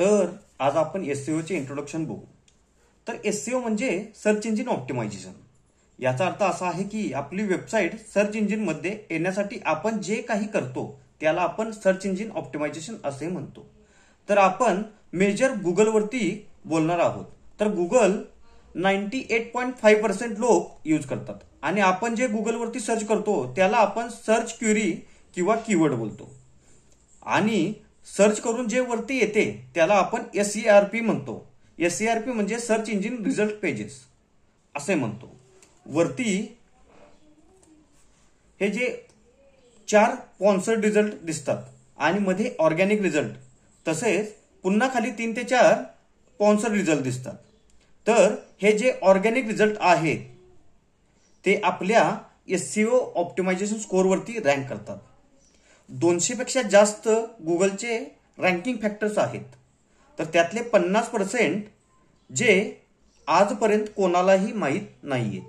तर आज आपण एसईओ चे इंट्रोडक्शन बघू। तर एसईओ म्हणजे सर्च इंजिन ऑप्टिमायझेशन। याचा अर्थ असा आहे की आपली वेबसाईट सर्च इंजिन मध्ये येण्यासाठी आपण जे काही करतो त्याला आपण सर्च इंजिन ऑप्टिमायझेशन असे म्हणतो। तर आपण मेजर गुगल वरती बोलणार आहोत। तर गुगल 98.5% लोक यूज करतात आणि आपण जे गुगल वरती सर्च करतो त्याला आपण सर्च क्वेरी किंवा कीवर्ड बोलतो आणि सर्च करून जे वरती येते त्याला आपण एसईआरपी म्हणतो। एसईआरपी म्हणजे सर्च इंजिन रिझल्ट पेजेस असे म्हणतो। वरती हे जे 4 स्पॉन्सर्ड रिझल्ट दिसतात आणि मध्ये ऑर्गॅनिक रिझल्ट, तसेच पुन्हा खाली 3 ते 4 स्पॉन्सर्ड रिझल्ट दिसतात। तर हे जे ऑर्गॅनिक रिझल्ट आहेत ते आपल्या एसईओ ऑप्टिमायझेशन स्कोर वरती रँक करतात। 200 पेक्षा जास्त गुगलचे रँकिंग फॅक्टर्स आहेत। तर त्यातले 50% जे आजपर्यंत कोणालाही माहीत नाहीये।